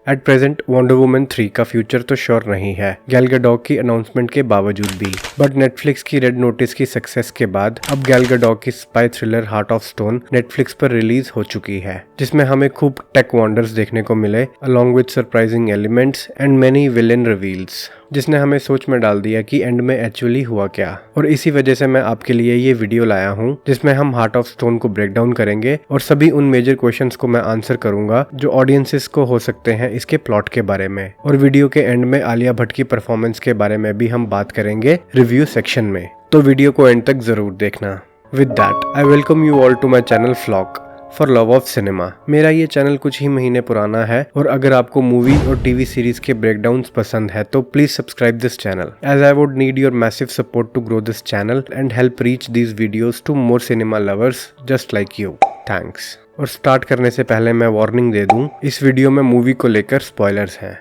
At present wonder woman 3 का future तो sure नहीं है गैल गैडोट की अनाउंसमेंट के बावजूद भी, बट नेटफ्लिक्स की रेड नोटिस की सक्सेस के बाद अब गैल गैडोट की spy thriller heart of stone Netflix पर रिलीज हो चुकी है, जिसमें हमें खूब टेक वंडर्स देखने को मिले along with surprising elements and many villain reveals, जिसने हमें सोच में डाल दिया कि एंड में एक्चुअली हुआ क्या। और इसी वजह से मैं आपके लिए ये वीडियो लाया हूँ जिसमें हम हार्ट ऑफ स्टोन को ब्रेक डाउन करेंगे और सभी उन मेजर क्वेश्चंस को मैं आंसर करूंगा जो ऑडियंसेस को हो सकते हैं इसके प्लॉट के बारे में। और वीडियो के एंड में आलिया भट्ट की परफॉर्मेंस के बारे में भी हम बात करेंगे रिव्यू सेक्शन में, तो वीडियो को एंड तक जरूर देखना। With that I welcome you all to my channel flock for love of cinema. मेरा ये चैनल कुछ ही महीने पुराना है और अगर आपको मूवी और टीवी सीरीज के ब्रेकडाउन्स पसंद है तो please subscribe this channel as I would need your massive support to grow this channel and help reach these videos to more cinema lovers just like you. Thanks. और start करने से पहले मैं warning दे दूं, इस वीडियो में movie को लेकर स्पॉयलर्स हैं।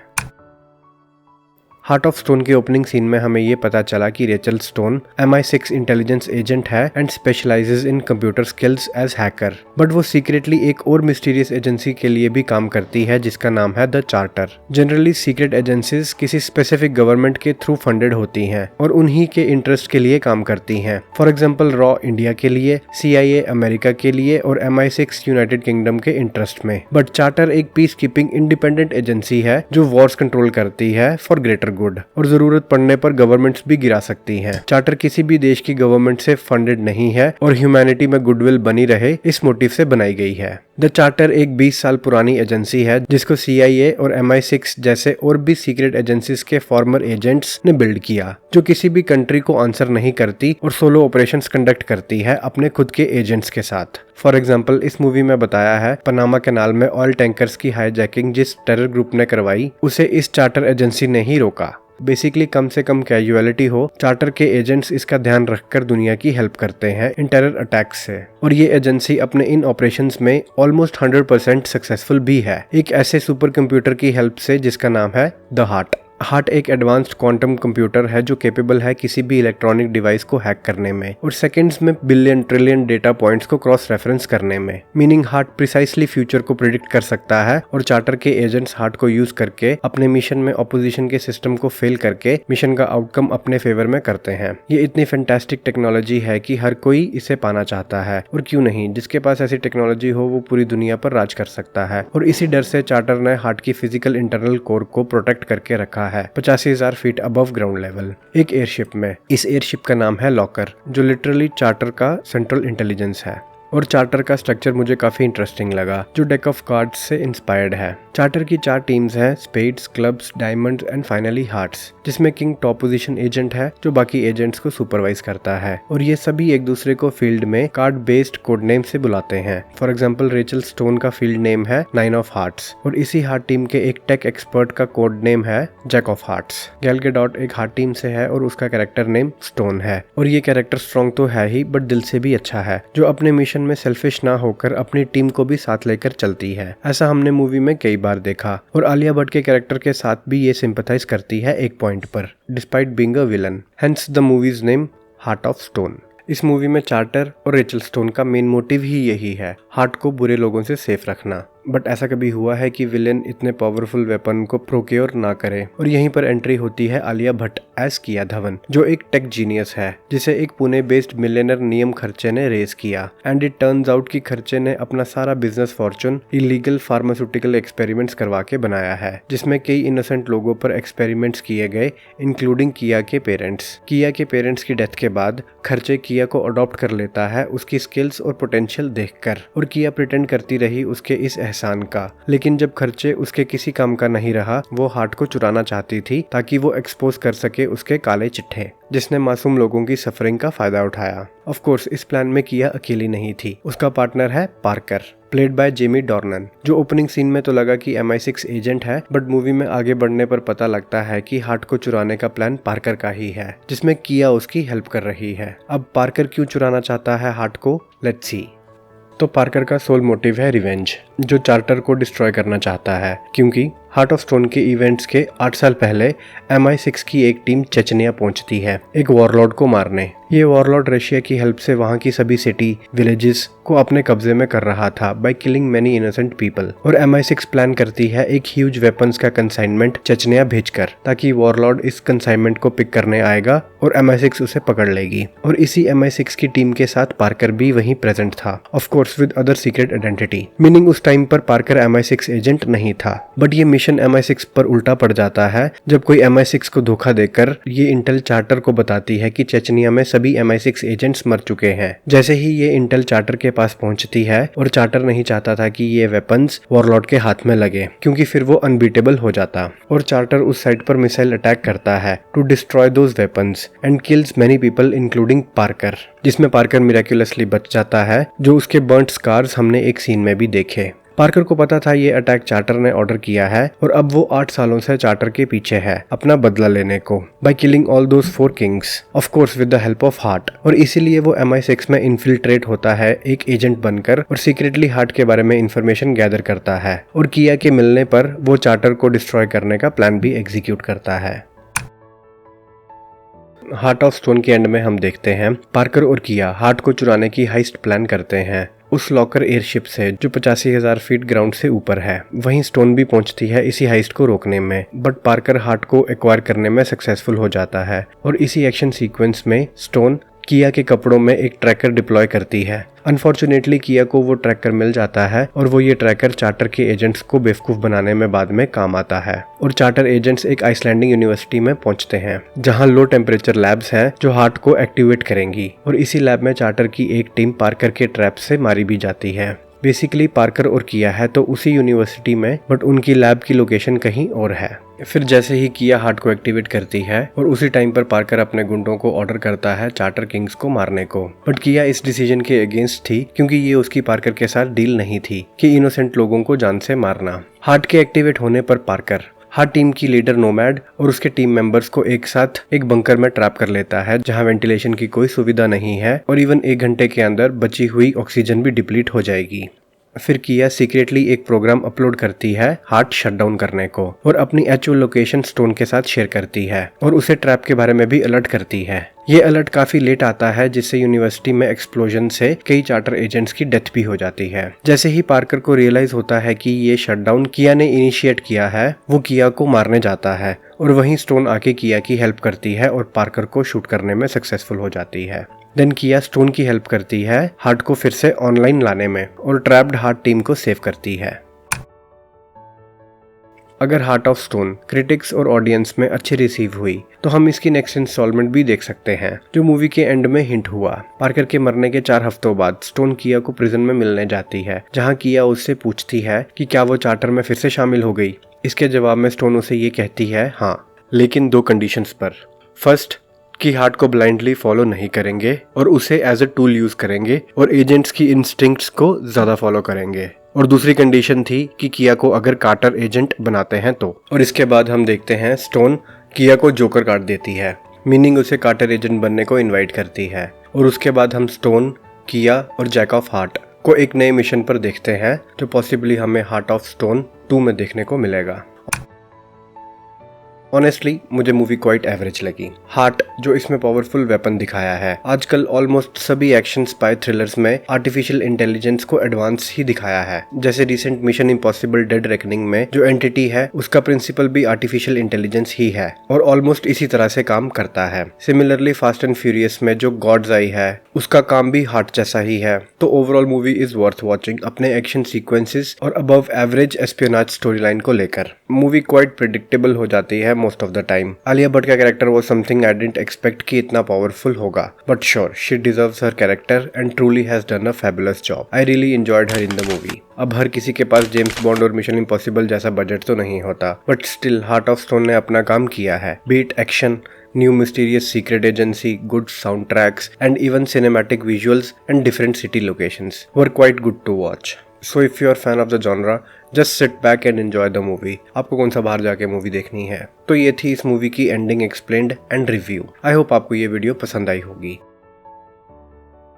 हार्ट ऑफ स्टोन के ओपनिंग सीन में हमें ये पता चला कि Rachel Stone MI6 intelligence agent है and specialises in computer skills as hacker, but वो सीक्रेटली एक और मिस्टीरियस एजेंसी के लिए भी काम करती है जिसका नाम है the charter. Generally secret agencies किसी स्पेसिफिक गवर्नमेंट के थ्रू फंडेड होती हैं और उन्हीं के इंटरेस्ट के लिए काम करती हैं। फॉर एग्जाम्पल रॉ इंडिया के लिए, CIA अमेरिका के लिए और MI6 यूनाइटेड किंगडम के इंटरेस्ट में। बट चार्टर एक पीस कीपिंग इंडिपेंडेंट एजेंसी है जो वॉर्स कंट्रोल करती है फॉर ग्रेटर गुड और जरूरत पड़ने पर गवर्नमेंट्स भी गिरा सकती हैं। चार्टर किसी भी देश की गवर्नमेंट से फंडेड नहीं है और ह्यूमैनिटी में गुडविल बनी रहे इस मोटिव से बनाई गई है। द चार्टर एक 20 साल पुरानी एजेंसी है जिसको CIA और MI6 जैसे और भी सीक्रेट एजेंसीज के फॉर्मर एजेंट्स ने बिल्ड किया, जो किसी भी कंट्री को आंसर नहीं करती और सोलो ऑपरेशंस कंडक्ट करती है अपने खुद के एजेंट्स के साथ। फॉर एग्जाम्पल इस मूवी में बताया है पनामा कैनाल में ऑयल टैंकर्स की हाईजैकिंग जिस टेरर ग्रुप ने करवाई उसे इस चार्टर एजेंसी ने ही रोका। बेसिकली कम से कम कैजुअलिटी हो, चार्टर के एजेंट्स इसका ध्यान रखकर दुनिया की हेल्प करते हैं इन टेरर अटैक्स से, और ये एजेंसी अपने इन ऑपरेशंस में ऑलमोस्ट 100% सक्सेसफुल भी है, एक ऐसे सुपर कंप्यूटर की हेल्प से जिसका नाम है द हार्ट एक एडवांस्ड क्वांटम कंप्यूटर है जो कैपेबल है किसी भी इलेक्ट्रॉनिक डिवाइस को हैक करने में और सेकंड्स में बिलियन ट्रिलियन डेटा पॉइंट्स को क्रॉस रेफरेंस करने में। मीनिंग हार्ट प्रिसाइसली फ्यूचर को प्रिडिक्ट कर सकता है और चार्टर के एजेंट्स हार्ट को यूज करके अपने मिशन में ऑपोजिशन के सिस्टम को फेल करके मिशन का आउटकम अपने फेवर में करते हैं। ये इतनी फैंटास्टिक टेक्नोलॉजी है कि हर कोई इसे पाना चाहता है, और क्यों नहीं, जिसके पास ऐसी टेक्नोलॉजी हो वो पूरी दुनिया पर राज कर सकता है। और इसी डर से चार्टर ने हार्ट की फिजिकल इंटरनल कोर को प्रोटेक्ट करके रखा है 85,000 फीट अबव ग्राउंड लेवल एक एयरशिप में। इस एयरशिप का नाम है लॉकर, जो लिटरली चार्टर का सेंट्रल इंटेलिजेंस है। और चार्टर का स्ट्रक्चर मुझे काफी इंटरेस्टिंग लगा, जो डेक ऑफ कार्ड्स से इंस्पायर्ड है। चार्टर की 4 टीम्स हैं, spades, clubs, diamonds and finally hearts, जिसमें किंग टॉप पोजीशन एजेंट है जो बाकी एजेंट्स को सुपरवाइज करता है। और ये सभी एक दूसरे को फील्ड में कार्ड बेस्ड कोड नेम से बुलाते हैं। फॉर एग्जाम्पल रेचल स्टोन का फील्ड नेम है 9 ऑफ हार्ट्स और इसी हार्ट टीम के एक टेक एक्सपर्ट का कोड नेम है jack of hearts. Gal Gadot एक हार्ट टीम से है और उसका कैरेक्टर नेम स्टोन है, और ये कैरेक्टर स्ट्रॉन्ग तो है ही बट दिल से भी अच्छा है, जो अपने मिशन में सेल्फिश ना होकर अपनी टीम को भी साथ लेकर चलती है। ऐसा हमने मूवी में कई बार देखा और आलिया भट्ट के कैरेक्टर के साथ भी ये सिंपैथाइज करती है एक पॉइंट पर, despite being a villain, hence the movies name heart of stone. इस मूवी में चार्टर और रेचल स्टोन का मेन मोटिव ही यही है, हार्ट को बुरे लोगों से सेफ रखना। बट ऐसा कभी हुआ है कि विलेन इतने पावरफुल वेपन को प्रोक्योर ना करे, और यहीं पर एंट्री होती है आलिया भट्ट एज किया धवन, जो एक टेक जीनियस है जिसे एक पुणे बेस्ड मिलियनर नियम खर्चे ने रेस किया। एंड इट टर्न्स आउट कि खर्चे ने अपना सारा business Fortune illegal pharmaceutical experiments करवा के बनाया है, जिसमें कई इनोसेंट लोगों पर एक्सपेरिमेंट्स किए गए इंक्लूडिंग किया के पेरेंट्स। किया के पेरेंट्स की डेथ के बाद खर्चे किया को अडॉप्ट कर लेता है उसकी स्किल्स और पोटेंशियल देखकर, और किया प्रिटेंड करती रही उसके इस एहसान का। लेकिन जब खर्चे उसके किसी काम का नहीं रहा, वो हार्ट को चुराना चाहती थी ताकि वो एक्सपोज कर सके उसके काले चिट्ठे, जिसने मासूम लोगों की सफरिंग का फायदा उठाया। ऑफ कोर्स इस प्लान में किया अकेली नहीं थी, उसका पार्टनर है Parker, played by Jamie Dornan, जो ओपनिंग सीन में तो लगा कि MI6 एजेंट है, बट मूवी में आगे बढ़ने पर पता लगता है कि हार्ट को चुराने का प्लान पार्कर का ही है, जिसमें किया उसकी हेल्प कर रही है। अब पार्कर क्यों चुराना चाहता है हार्ट को, लेट्स सी। तो पार्कर का सोल मोटिव है रिवेंज, जो चार्टर को डिस्ट्रॉय करना चाहता है, क्योंकि हार्ट ऑफ स्टोन के इवेंट्स के 8 साल पहले MI6 की एक टीम चेचनिया पहुंचती है एक वॉरलॉर्ड को मारने। ये वॉरलॉर्ड रशिया की हेल्प से वहां की सभी सिटी विलेजेस को अपने कब्जे में कर रहा था by killing many innocent people. और MI6 प्लान करती है एक ह्यूज वेपन्स का कंसाइनमेंट चेचनिया भेजकर, ताकि वॉरलॉर्ड इस कंसाइनमेंट को पिक करने आएगा और MI6 उसे पकड़ लेगी। और इसी MI6 की टीम के साथ पार्कर भी वहीं प्रेजेंट था, of course with other secret identity. Meaning उस टाइम पर पार्कर MI6 एजेंट नहीं था। बट ये मिशन MI6 पर उल्टा पड़ जाता है जब कोई MI6 को धोखा देकर ये इंटेल चार्टर को बताती है कि चेचनिया में सभी MI6 एजेंट्स मर चुके हैं। जैसे ही ये इंटेल चार्टर के पास पहुंचती है, और चार्टर नहीं चाहता था कि ये वेपन्स वॉरलॉर्ड के हाथ में लगे क्योंकि फिर वो अनबीटेबल हो जाता। और चार्टर उस साइट पर मिसाइल अटैक करता है to destroy those weapons and kills many people including Parker, जिसमें पार्कर मिराक्युलसली बच जाता है, जो उसके बर्न्ट स्कार्स हमने एक सीन में भी देखे। पार्कर को पता था ये अटैक चार्टर ने ऑर्डर किया है और अब वो 8 सालों से चार्टर के पीछे है अपना बदला लेने को by killing all those 4 Kings, of course with the help of heart. और इसीलिए वो MI6 में इन्फिल्ट्रेट होता है एक एजेंट बनकर और सीक्रेटली हार्ट के बारे में इंफॉर्मेशन गैदर करता है। और किया के मिलने पर वो चार्टर को डिस्ट्रॉय करने का प्लान भी एग्जीक्यूट करता है। हार्ट ऑफ स्टोन के एंड में हम देखते हैं पार्कर और किया हार्ट को चुराने की हाइस्ट प्लान करते हैं उस लॉकर एयरशिप से जो 85,000 फीट ग्राउंड से ऊपर है। वहीं स्टोन भी पहुंचती है इसी हाइस्ट को रोकने में, बट पार्कर हार्ट को एक्वायर करने में सक्सेसफुल हो जाता है। और इसी एक्शन सीक्वेंस में स्टोन किया के कपड़ों में एक ट्रैकर डिप्लॉय करती है। अनफॉर्चुनेटली किया को वो ट्रैकर मिल जाता है और वो ये ट्रैकर चार्टर के एजेंट्स को बेवकूफ बनाने में बाद में काम आता है। और चार्टर एजेंट्स एक आइसलैंडिक यूनिवर्सिटी में पहुंचते हैं जहां लो टेम्परेचर लैब्स हैं जो हार्ट को एक्टिवेट करेंगी। और इसी लैब में चार्टर की एक टीम पार्कर के ट्रैप से मारी भी जाती है। बेसिकली पार्कर और किया है तो उसी यूनिवर्सिटी में, बट उनकी लैब की लोकेशन कहीं और है। फिर जैसे ही किया हार्ट को एक्टिवेट करती है और उसी टाइम पर पार्कर अपने गुंडों को ऑर्डर करता है चार्टर किंग्स को मारने को। बट किया इस डिसीजन के अगेंस्ट थी क्योंकि ये उसकी पार्कर के साथ डील नहीं थी कि इनोसेंट लोगों को जान से मारना। हार्ट के एक्टिवेट होने पर पार्कर हार्ट टीम की लीडर नोमैड और उसके टीम मेंबर्स को एक साथ एक बंकर में ट्रैप कर लेता है जहां वेंटिलेशन की कोई सुविधा नहीं है और इवन 1 घंटे के अंदर बची हुई ऑक्सीजन भी डिप्लीट हो जाएगी। फिर किया सीक्रेटली एक प्रोग्राम अपलोड करती है हार्ट शटडाउन करने को और अपनी एक्चुअल लोकेशन स्टोन के साथ शेयर करती है और उसे ट्रैप के बारे में भी अलर्ट करती है। ये अलर्ट काफी लेट आता है जिससे यूनिवर्सिटी में एक्सप्लोजन से कई चार्टर एजेंट्स की डेथ भी हो जाती है। जैसे ही पार्कर को रियलाइज होता है कि ये शटडाउन किया ने इनिशिएट किया है, वो किया को मारने जाता है और वहीं स्टोन आके किया की हेल्प करती है और पार्कर को शूट करने में सक्सेसफुल हो जाती है। देन किया स्टोन की हेल्प करती है हार्ट को फिर से ऑनलाइन लाने में और ट्रैप्ड हार्ट टीम को सेव करती है। अगर हार्ट ऑफ स्टोन क्रिटिक्स और ऑडियंस में अच्छी रिसीव हुई तो हम इसकी नेक्स्ट इंस्टॉलमेंट भी देख सकते हैं, जो मूवी के एंड में हिंट हुआ। पार्कर के मरने के 4 हफ्तों बाद स्टोन किया को प्रिजन में मिलने जाती है जहां किया उससे पूछती है कि क्या वो चार्टर में फिर से शामिल हो गई। इसके जवाब में स्टोन उसे ये कहती है हाँ, लेकिन 2 कंडीशंस पर। फर्स्ट कि हार्ट को ब्लाइंडली फॉलो नहीं करेंगे और उसे एज अ टूल यूज करेंगे और एजेंट्स की इंस्टिंक्ट्स को ज्यादा फॉलो करेंगे। और दूसरी कंडीशन थी कि किया को अगर कार्टर एजेंट बनाते हैं तो। और इसके बाद हम देखते हैं स्टोन किया को जोकर काट देती है, मीनिंग उसे कार्टर एजेंट बनने को इनवाइट करती है। और उसके बाद हम स्टोन, किया और जैक ऑफ हार्ट को एक नए मिशन पर देखते हैं जो पॉसिबली हमें हार्ट ऑफ स्टोन 2 में देखने को मिलेगा। ऑनेस्टली मुझे मूवी क्वाइट एवरेज लगी। हार्ट जो इसमें पावरफुल वेपन दिखाया है, आजकल ऑलमोस्ट सभी एक्शन स्पाई थ्रिलर्स में आर्टिफिशियल इंटेलिजेंस को एडवांस ही दिखाया है। जैसे recent mission impossible dead reckoning में जो एंटिटी है उसका प्रिंसिपल भी आर्टिफिशियल इंटेलिजेंस ही है और ऑलमोस्ट इसी तरह से काम करता है। सिमिलरली फास्ट एंड फ्यूरियस में जो गॉड्स आई है उसका काम भी हार्ट जैसा ही है। तो overall movie is worth watching अपने एक्शन सीक्वेंसेस और above average espionage story line को लेकर। मूवी क्वाइट प्रेडिक्टेबल हो जाती है most of the time. Alia Bhatt का character was something I didn't expect कि इतना पावरफुल होगा, but sure, she deserves her character and truly has done a fabulous job. I really enjoyed her in the movie. अब हर किसी के पास James Bond और मिशन इम्पॉसिबल जैसा बजट तो नहीं होता, but still heart of stone ने अपना काम किया है। Beat action, new mysterious secret agency, good soundtracks, and even cinematic visuals and different city locations were quite good to watch. So if you are fan of the genre, just sit back and enjoy the movie. आपको कौन सा बाहर जाके movie देखनी है? तो ये थी इस मूवी की ending explained and review. I hope आपको ये वीडियो पसंद आई होगी।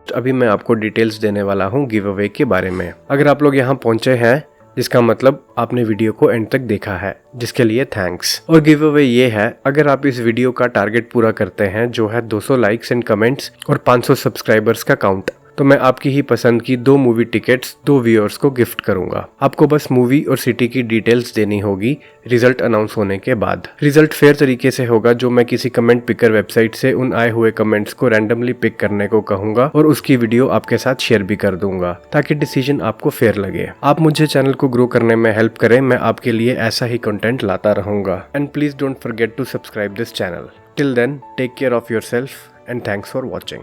अभी मैं आपको डिटेल्स देने वाला हूँ गिव अवे के बारे में। अगर आप लोग यहाँ पहुंचे हैं जिसका मतलब आपने वीडियो को एंड तक देखा है, जिसके लिए थैंक्स। और गिव अवे ये है, अगर आप इस वीडियो का टारगेट पूरा करते हैं जो है 200 लाइक्स एंड कमेंट्स और 500 सब्सक्राइबर्स का काउंट, तो मैं आपकी ही पसंद की 2 मूवी टिकट्स 2 व्यूअर्स को गिफ्ट करूंगा। आपको बस मूवी और सिटी की डिटेल्स देनी होगी रिजल्ट अनाउंस होने के बाद। रिजल्ट फेयर तरीके से होगा, जो मैं किसी कमेंट पिकर वेबसाइट से उन आए हुए कमेंट्स को रैंडमली पिक करने को कहूंगा और उसकी वीडियो आपके साथ शेयर भी कर दूंगा, ताकि डिसीजन आपको फेयर लगे। आप मुझे चैनल को ग्रो करने में हेल्प करें, मैं आपके लिए ऐसा ही कंटेंट लाता रहूंगा। And please don't forget to subscribe this channel. Till then, take care of yourself and thanks for watching.